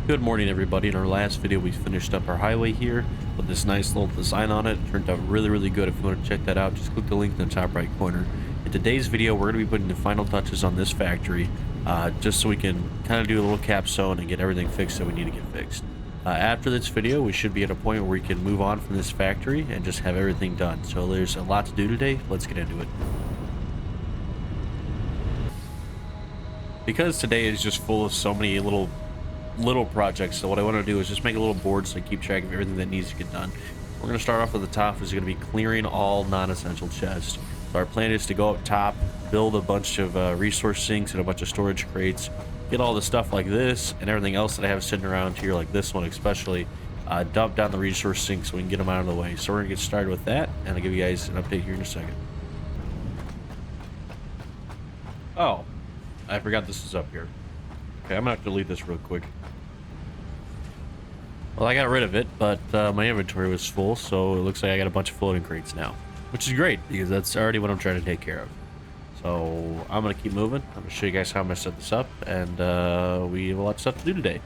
Good morning, everybody. In our last video, we finished up our highway here with this nice little design on it. Turned out really good. If you want to check that out, just click the link in the top right corner. In today's video, we're going to be putting the final touches on this factory, just so we can kind of do a little capstone and get everything fixed that we need to get fixed. After this video, we should be at a point where we can move on from this factory and just have everything done. So there's a lot to do today. Let's get into it. Because today is just full of so many little projects, so what I want to do is just make a little board so I keep track of everything that needs to get done. We're going to start off at the top, is going to be clearing all non-essential chests. So our plan is to go up top, build a bunch of resource sinks and a bunch of storage crates, get all the stuff like this and everything else that I have sitting around here, like this one especially, dump down the resource sinks so we can get them out of the way. So we're going to get started with that, and I'll give you guys an update here in a second. Oh, I forgot this is up here. Okay, I'm gonna have to delete this real quick. Well, I got rid of it, but my inventory was full, so it looks like I got a bunch of floating crates now, which is great because that's already what I'm trying to take care of. So I'm gonna keep moving. I'm gonna show you guys how I'm gonna set this up, and we have a lot of stuff to do today.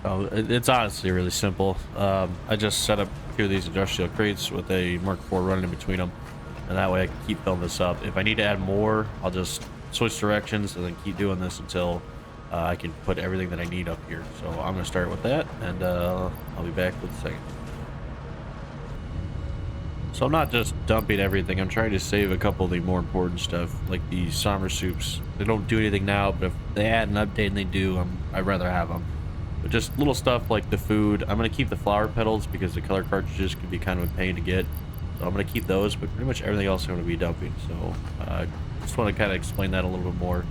It's honestly really simple. I just set up a few of these industrial crates with a Mark IV running in between them, and that way I can keep filling this up. If I need to add more, I'll just switch directions and then keep doing this until I can put everything that I need up here. So I'm going to start with that, and I'll be back with a second. So I'm not just dumping everything. I'm trying to save a couple of the more important stuff, like the summer soups. They don't do anything now, but if they add an update and they do, I'd rather have them. But just little stuff like the food. I'm going to keep the flower petals because the color cartridges can be kind of a pain to get. So I'm going to keep those, but pretty much everything else I'm going to be dumping. So just want to kind of explain that a little bit more.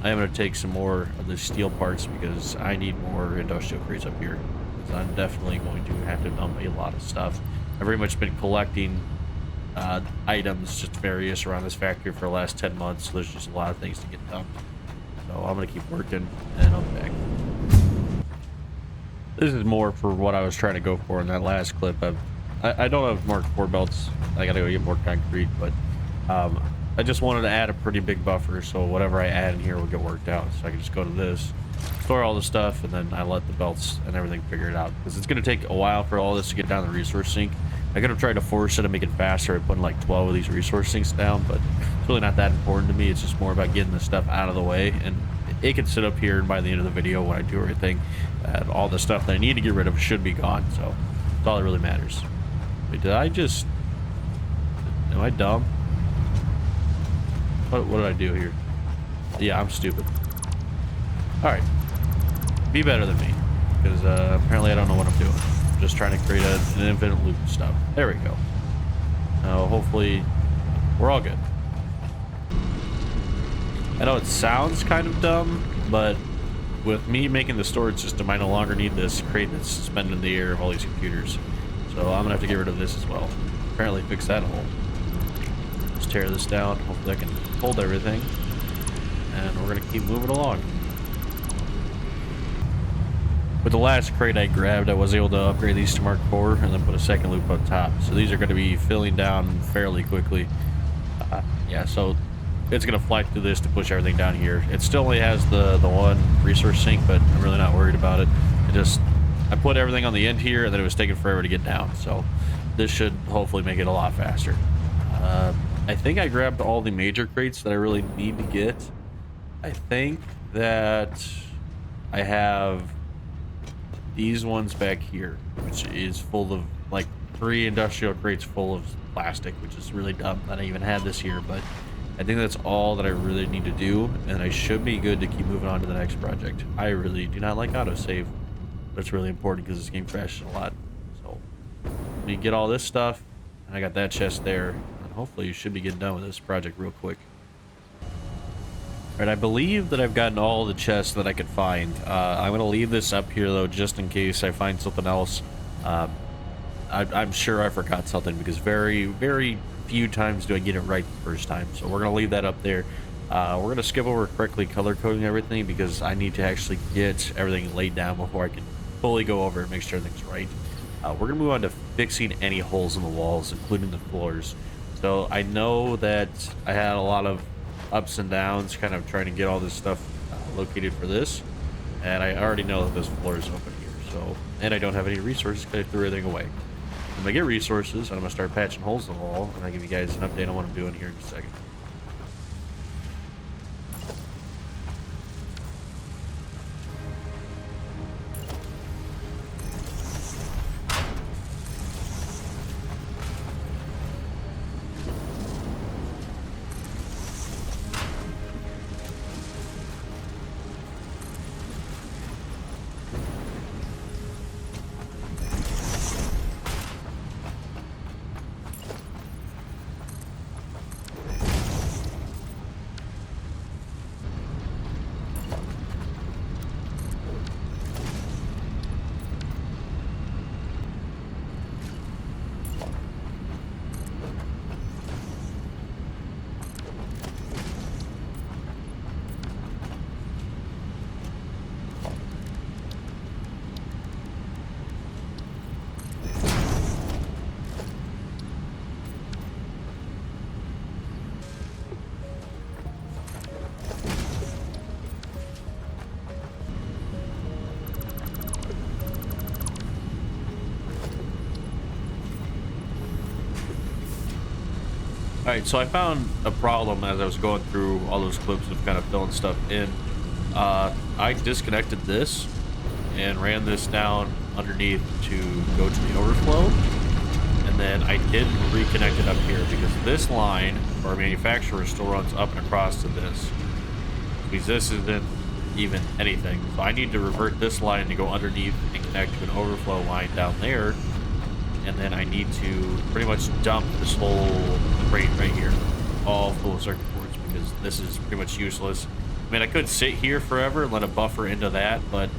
I am going to take some more of the steel parts because I need more industrial crates up here. Because I'm definitely going to have to dump a lot of stuff. I've pretty much been collecting items, just various, around this factory for the last 10 months. So there's just a lot of things to get dumped. So I'm going to keep working, and I'll be back. This is more for what I was trying to go for in that last clip. I don't have Mark IV belts. I got to go get more concrete, but I just wanted to add a pretty big buffer, so whatever I add in here will get worked out. So I can just go to this, store all the stuff, and then I let the belts and everything figure it out. Because it's going to take a while for all this to get down the resource sink. I could have tried to force it and make it faster by putting like 12 of these resource sinks down, but it's really not that important to me. It's just more about getting the stuff out of the way, and it can sit up here, and by the end of the video when I do everything, all the stuff that I need to get rid of should be gone. So that's all that really matters. Wait, did I just... Am I dumb? What did I do here? Yeah, I'm stupid. Alright. Be better than me. Because apparently I don't know what I'm doing. I'm just trying to create an infinite loop of stuff. There we go. Now, hopefully, we're all good. I know it sounds kind of dumb, but with me making the storage system, I no longer need this crate that's suspended in the air of all these computers. So I'm going to have to get rid of this as well. Apparently fix that hole. Let's tear this down. Hopefully I can hold everything. And we're going to keep moving along. With the last crate I grabbed, I was able to upgrade these to Mark IV and then put a second loop on top. So these are going to be filling down fairly quickly. Yeah, so it's going to fly through this to push everything down here. It still only has the one resource sink, but I'm really not worried about it. I put everything on the end here, and then it was taking forever to get down. So this should hopefully make it a lot faster. I think I grabbed all the major crates that I really need to get. I think that I have these ones back here, which is full of like 3 industrial crates full of plastic, which is really dumb that I even had this here. But I think that's all that I really need to do, and I should be good to keep moving on to the next project. I really do not like autosave. But it's really important because this game crashes a lot. So you get all this stuff, and I got that chest there, and hopefully you should be getting done with this project real quick. Alright, I believe that I've gotten all the chests that I could find. I'm going to leave this up here though, just in case I find something else. I'm sure I forgot something because very few times do I get it right the first time. So we're going to leave that up there. We're going to skip over correctly color coding everything because I need to actually get everything laid down before I can fully go over and make sure everything's right. We're going to move on to fixing any holes in the walls, including the floors. So I know that I had a lot of ups and downs kind of trying to get all this stuff located for this. and I already know that this floor is open here. So, and I don't have any resources because I threw everything away. I'm gonna get resources, and I'm gonna start patching holes in the wall, and I'll give you guys an update on what I'm doing here in a second. Alright, so I found a problem as I was going through all those clips of kind of filling stuff in. I disconnected this and ran this down underneath to go to the overflow. And then I did reconnect it up here because this line, our manufacturer, still runs up and across to this. Because this isn't even anything. So I need to revert this line to go underneath and connect to an overflow line down there. And then I need to pretty much dump this whole crate right here, all full of circuit boards, because this is pretty much useless. I mean, I could sit here forever and let it buffer into that, but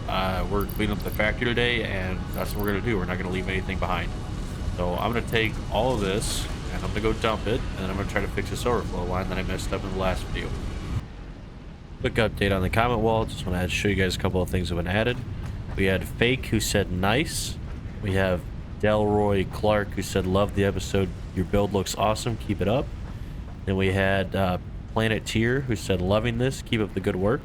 we're cleaning up the factory today, and that's what we're going to do. We're not going to leave anything behind. So I'm going to take all of this, and I'm going to go dump it, and then I'm going to try to fix this overflow line that I messed up in the last video. Quick update on the comment wall. Just want to show you guys a couple of things that have been added. We had Fake, who said nice. We have Delroy Clark, who said love the episode, your build looks awesome, keep it up. Then we had Planet Tier, who said loving this, keep up the good work.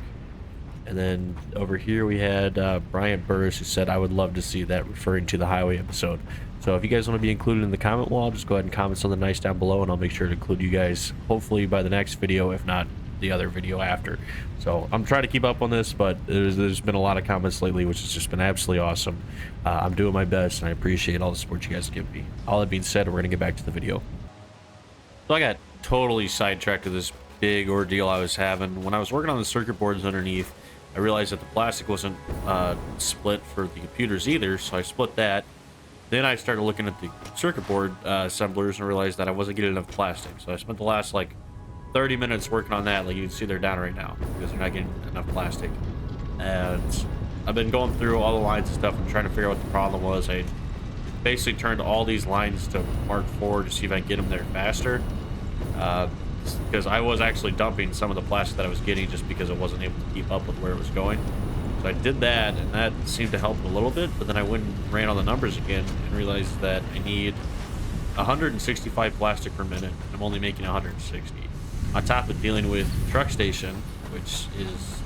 And then over here we had Bryant Burris, who said I would love to see that, referring to the highway episode. So if you guys want to be included in the comment wall, just go ahead and comment something nice down below, and I'll make sure to include you guys hopefully by the next video, if not the other video after. So I'm trying to keep up on this, but there's been a lot of comments lately, which has just been absolutely awesome. I'm doing my best, and I appreciate all the support you guys give me. All that being said, we're gonna get back to the video. So I got totally sidetracked to this big ordeal I was having. When I was working on the circuit boards underneath, I realized that the plastic wasn't split for the computers either, so I split that. Then I started looking at the circuit board assemblers and realized that I wasn't getting enough plastic. So I spent the last like 30 minutes working on that. Like you can see, they're down right now because they're not getting enough plastic. And I've been going through all the lines and stuff and trying to figure out what the problem was. I basically turned all these lines to Mark 4 to see if I can get them there faster. Because I was actually dumping some of the plastic that I was getting just because I wasn't able to keep up with where it was going. So I did that, and that seemed to help a little bit, but then I went and ran all the numbers again and realized that I need 165 plastic per minute. I'm only making 160. On top of dealing with truck station, which is,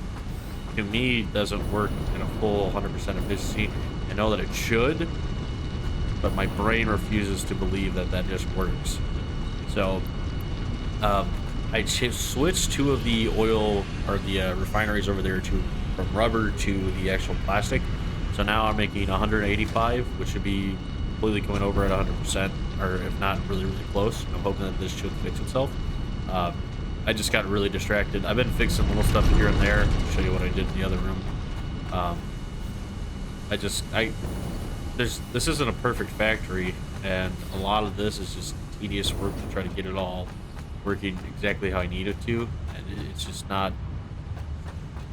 to me, doesn't work in a full 100% efficiency. I know that it should, but my brain refuses to believe that that just works. So I switched two of the oil, or the refineries over there, from rubber to the actual plastic. So now I'm making 185, which should be completely coming over at 100%, or if not really, really close. I'm hoping that this should fix itself. I just got really distracted. I've been fixing little stuff here and there. I'll show you what I did in the other room. This isn't a perfect factory, and a lot of this is just tedious work to try to get it all working exactly how I need it to, and it's just not.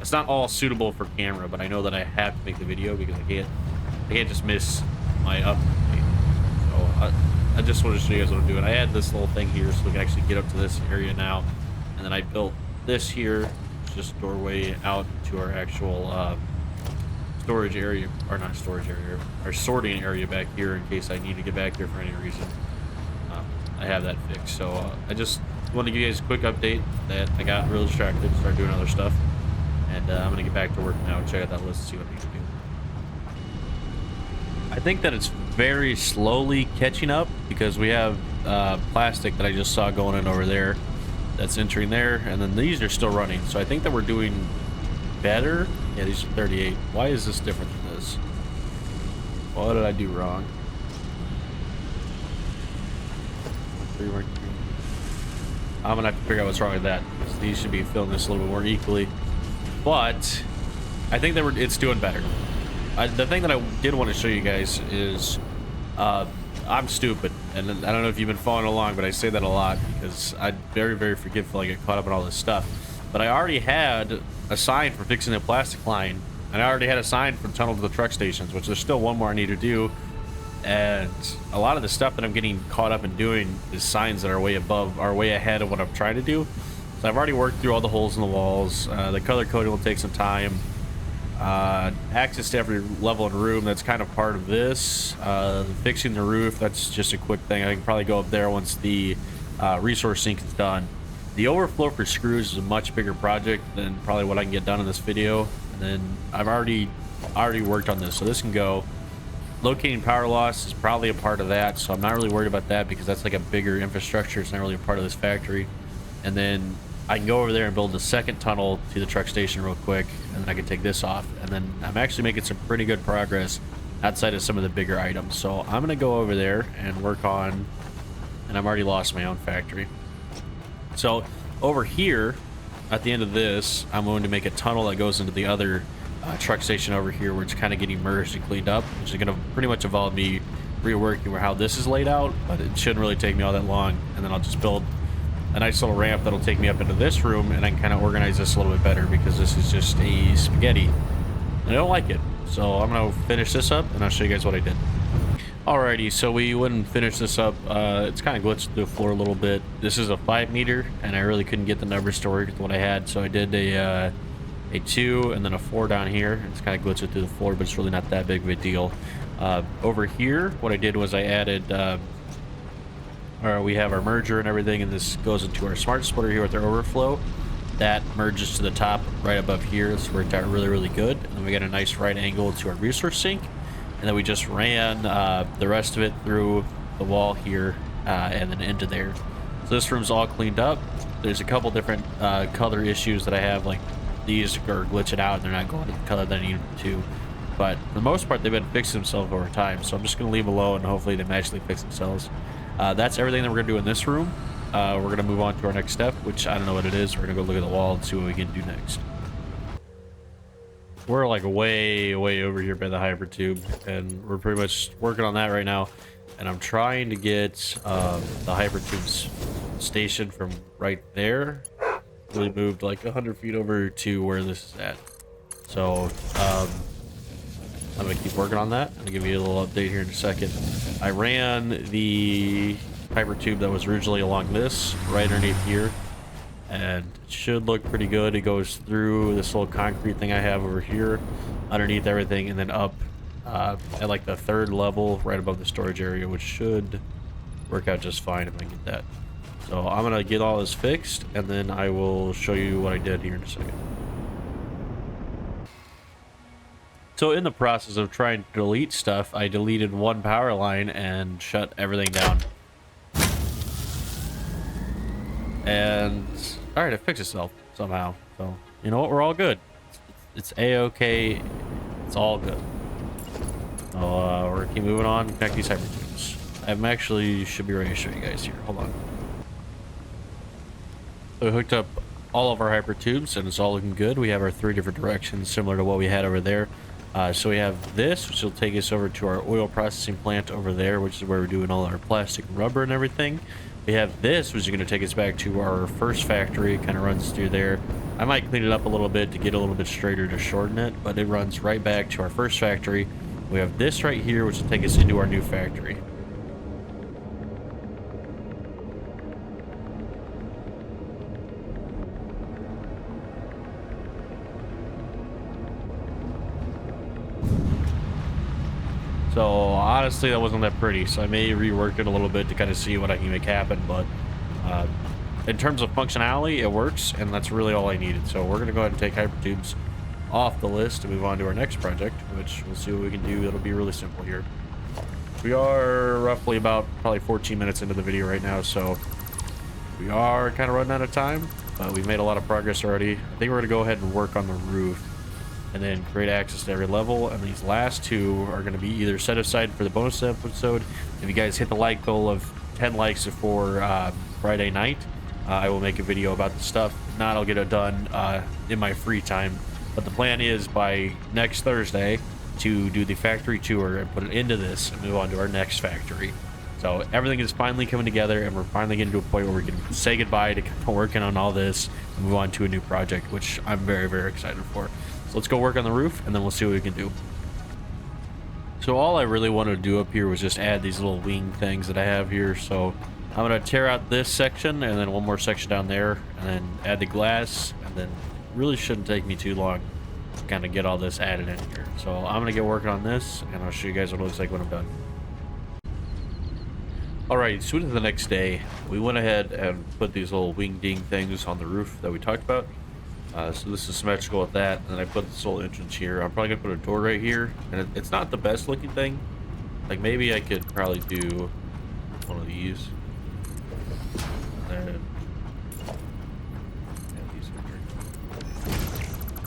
It's not all suitable for camera, but I know that I have to make the video because I can't just miss my update. So I just wanted to show you guys what I'm doing. I had this little thing here so we can actually get up to this area now, and then I built this here, just doorway out to our actual storage area, or not storage area, our sorting area back here in case I need to get back there for any reason. I have that fixed. So I just wanted to give you guys a quick update that I got real distracted, started doing other stuff. And I'm gonna get back to work now and check out that list and see what I need to do. I think that it's very slowly catching up because we have plastic that I just saw going in over there that's entering there, and then these are still running. So I think that we're doing better. Yeah, these are 38. Why is this different than this? What did I do wrong? I'm gonna have to figure out what's wrong with that. These should be filling this a little bit more equally, but I think that it's doing better. The thing that I did want to show you guys is I'm stupid, and I don't know if you've been following along, but I say that a lot because I'm very, very forgetful. I get caught up in all this stuff. But I already had a sign for fixing the plastic line, and I already had a sign for tunnel to the truck stations, which there's still one more I need to do. And a lot of the stuff that I'm getting caught up in doing is signs that are way ahead of what I'm trying to do. So I've already worked through all the holes in the walls. The color coding will take some time. Access to every level and room, that's kind of part of this. Fixing the roof, that's just a quick thing. I can probably go up there once the resource sink is done. The overflow for screws is a much bigger project than probably what I can get done in this video. And then I've already worked on this, so this can go. Locating power loss is probably a part of that, so I'm not really worried about that because that's like a bigger infrastructure. It's not really a part of this factory. And then I can go over there and build a second tunnel to the truck station real quick, and then I can take this off. And then I'm actually making some pretty good progress outside of some of the bigger items. So I'm going to go over there and work on, and I've already lost my own factory. So over here, at the end of this, I'm going to make a tunnel that goes into the other truck station over here, where it's kind of getting merged and cleaned up, which is going to pretty much involve me reworking how this is laid out, but it shouldn't really take me all that long. And then I'll just build a nice little ramp that'll take me up into this room, and I can kind of organize this a little bit better because this is just a spaghetti and I don't like it. So I'm gonna finish this up and I'll show you guys what I did. Alrighty, so we went and finished this up. It's kind of glitched through the floor a little bit. This is a 5 meter, and I really couldn't get the numbers to work with what I had, so I did a 2 and then a 4 down here. It's kind of glitched through the floor, but it's really not that big of a deal. Over here, what I did was I added we have our merger and everything, and this goes into our smart splitter here with our overflow. That merges to the top right above here. It's worked out really, really good. And then we got a nice right angle to our resource sink. And then we just ran the rest of it through the wall here and then into there. So this room's all cleaned up. There's a couple different color issues that I have, like these are glitching out and they're not going to the color that I need them to. But for the most part, they've been fixing themselves over time. So I'm just going to leave them alone and hopefully they magically fix themselves. That's everything that we're going to do in this room. We're going to move on to our next step, which I don't know what it is. We're going to go look at the wall and see what we can do next. We're like way over here by the Hypertube, and we're pretty much working on that right now. And I'm trying to get the Hypertube's station from right there. Really moved like 100 feet over to where this is at. So I'm going to keep working on that. I'm going to give you a little update here in a second. I ran the Hypertube that was originally along this, right underneath here. And it should look pretty good. It goes through this little concrete thing I have over here, underneath everything, and then up at like the 3rd level, right above the storage area, which should work out just fine if I get that. So I'm going to get all this fixed, and then I will show you what I did here in a second. So in the process of trying to delete stuff, I deleted one power line and shut everything down. And all right, it fixed itself somehow. So you know what? We're all good. It's a-okay. It's all good. So we're gonna keep moving on. Connect these Hypertubes. I'm actually should be ready to show you guys here. Hold on. So we hooked up all of our Hypertubes, and it's all looking good. We have our 3 different directions, similar to what we had over there. So we have this, which will take us over to our oil processing plant over there, which is where we're doing all our plastic and rubber and everything. We have this, which is going to take us back to our first factory. It kind of runs through there. I might clean it up a little bit to get a little bit straighter to shorten it, but it runs right back to our first factory. We have this right here, which will take us into our new factory. So honestly, that wasn't that pretty, so I may rework it a little bit to kind of see what I can make happen, but in terms of functionality, it works, and that's really all I needed. So we're gonna go ahead and take Hypertubes off the list and move on to our next project, which we'll see what we can do. It'll be really simple here. We are roughly about probably 14 minutes into the video right now, so we are kind of running out of time, but we've made a lot of progress already. I think we're gonna go ahead and work on the roof and then create access to every level, and these last two are going to be either set aside for the bonus episode. If you guys hit the like goal of 10 likes before Friday night, I will make a video about the stuff. If not, I'll get it done in my free time. But the plan is by next Thursday to do the factory tour and put it into this and move on to our next factory. So everything is finally coming together, and we're finally getting to a point where we can say goodbye to working on all this and move on to a new project, which I'm very, very excited for. So let's go work on the roof, and then we'll see what we can do. So all I really wanted to do up here was just add these little wing things that I have here. So I'm going to tear out this section and then one more section down there, and then add the glass, and then really shouldn't take me too long to kind of get all this added in here. So I'm going to get working on this, and I'll show you guys what it looks like when I'm done. Alright, so into the next day, we went ahead and put these little wing ding things on the roof that we talked about. So this is symmetrical with that, and then I put this little entrance here. I'm probably gonna put a door right here, and it's not the best looking thing. Like maybe I could probably do one of these. And then these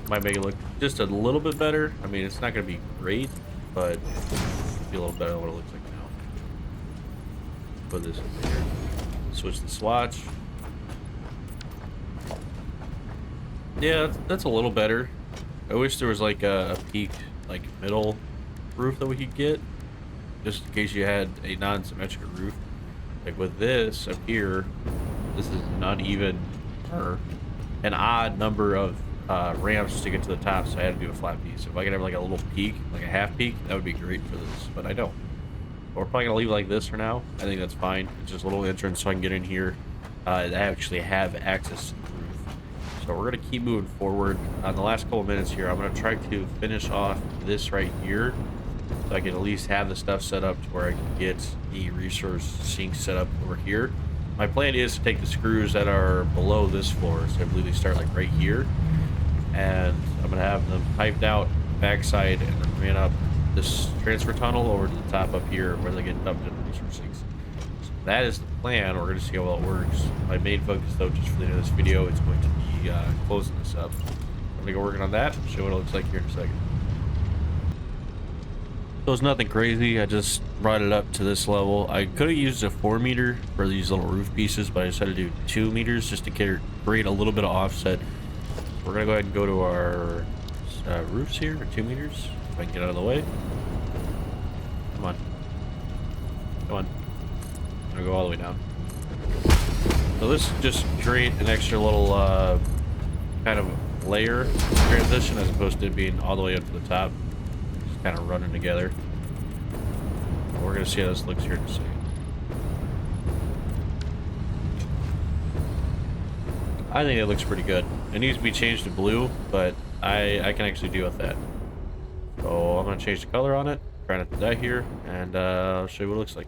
might make it look just a little bit better. I mean, it's not gonna be great, but it'll be a little better than what it looks like now. Put this over here. Switch the swatch. Yeah, that's a little better. I wish there was like a peak, like middle roof that we could get, just in case you had a non-symmetrical roof. Like with this up here, this is not even or an odd number of ramps to get to the top, so I had to do a flat piece. If I could have like a little peak, like a half peak, that would be great for this, but I don't. But we're probably gonna leave it like this for now. I think that's fine. It's just a little entrance so I can get in here. I actually have access to the roof. So we're going to keep moving forward. On the last couple of minutes here, I'm going to try to finish off this right here, so I can at least have the stuff set up to where I can get the resource sink set up over here. My plan is to take the screws that are below this floor, so I believe they start like right here, and I'm going to have them piped out backside and then ran up this transfer tunnel over to the top up here where they get dumped into the resource sinks. So that is the plan. We're going to see how well it works. My main focus though, just for the end of this video, is going to be closing this up. I'm gonna go working on that, show what it looks like here in a second. So it's nothing crazy, I just brought it up to this level. I could have used a 4 meter for these little roof pieces, but I decided to do 2 meters just to create a little bit of offset. We're gonna go ahead and go to our roofs here, or 2 meters, if I can get out of the way. Come on. Come on. I'm gonna go all the way down. So this just create an extra little kind of layer transition as opposed to being all the way up to the top. Just kind of running together. We're going to see how this looks here in a second. I think it looks pretty good. It needs to be changed to blue, but I can actually deal with that. So I'm going to change the color on it, try not to die here, and I'll show you what it looks like.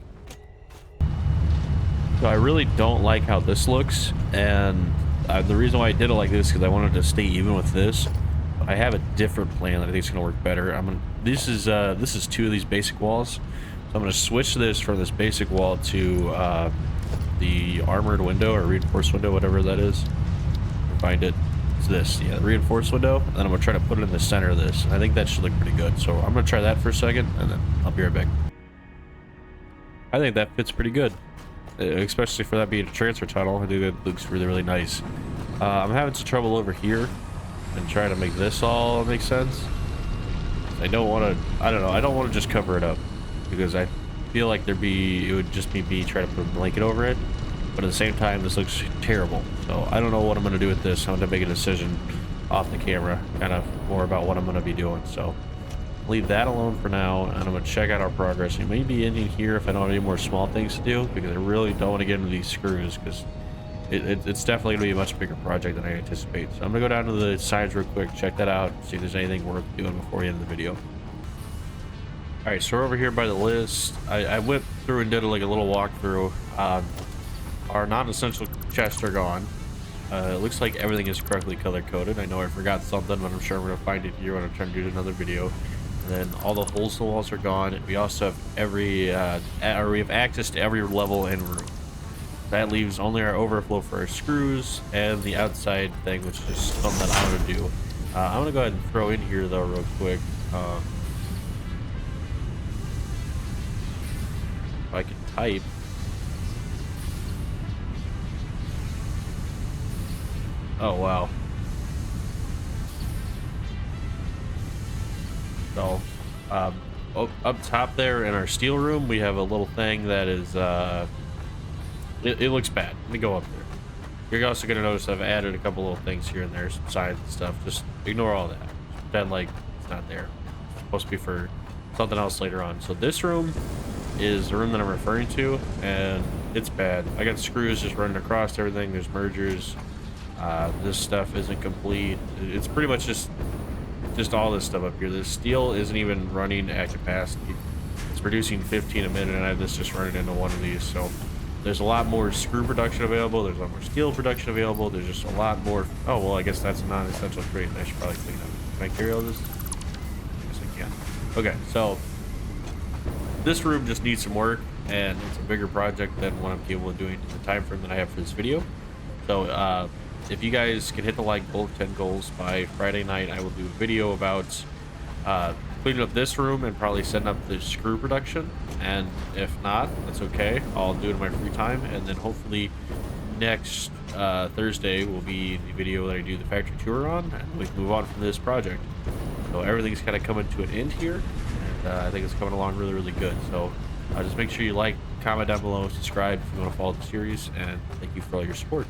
So I really don't like how this looks, and the reason why I did it like this is because I wanted to stay even with this. But I have a different plan that I think is going to work better. This is 2 of these basic walls, so I'm going to switch this from this basic wall to the armored window or reinforced window, whatever that is. Find it. It's this, yeah, the reinforced window. And then I'm going to try to put it in the center of this. I think that should look pretty good. So I'm going to try that for a second, and then I'll be right back. I think that fits pretty good. Especially for that being a transfer tunnel. I think that looks really, really nice. I'm having some trouble over here and trying to make this all make sense. I don't want to, I don't know, I don't want to just cover it up because I feel like it would just be me trying to put a blanket over it. But at the same time, this looks terrible. So I don't know what I'm going to do with this. I'm going to make a decision off the camera, kind of more about what I'm going to be doing. So leave that alone for now, and I'm going to check out our progress. It may be ending here if I don't have any more small things to do, because I really don't want to get into these screws, because it's definitely going to be a much bigger project than I anticipate. So I'm going to go down to the sides real quick, check that out, see if there's anything worth doing before the end of the video. Alright, so we're over here by the list. I went through and did like a little walkthrough. Our non-essential chests are gone. It looks like everything is correctly color coded. I know I forgot something, but I'm sure I'm gonna find it here when I'm trying to do another video. And then all the holes in the walls are gone. And we also have we have access to every level and room. That leaves only our overflow for our screws and the outside thing, which is something that I want to do. I'm gonna go ahead and throw in here though real quick. If I can type. Oh wow. So, up top there in our steel room, we have a little thing that is it looks bad. Let me go up there. You're also gonna notice I've added a couple little things here and there, some signs and stuff. Just ignore all that. Just pretend like it's not there. It's supposed to be for something else later on. So this room is the room that I'm referring to, and it's bad. I got screws just running across everything. There's mergers. This stuff isn't complete. It's pretty much just all this stuff up here. The steel isn't even running at capacity. It's producing 15 a minute, and I have this just running into one of these. So there's a lot more screw production available. There's a lot more steel production available. There's just a lot more. Oh well, I guess that's a non-essential crate. I should probably clean up. Can I carry all this? Yes, I can. Okay, so this room just needs some work, and it's a bigger project than what I'm capable of doing in the time frame that I have for this video. So if you guys can hit the like goal of 10 goals by Friday night, I will do a video about cleaning up this room and probably setting up the screw production. And if not, that's okay. I'll do it in my free time, and then hopefully next Thursday will be the video that I do the factory tour on, and we can move on from this project. So everything's kind of coming to an end here, and I think it's coming along really, really good. So just make sure you like, comment down below, subscribe if you want to follow the series, and thank you for all your support.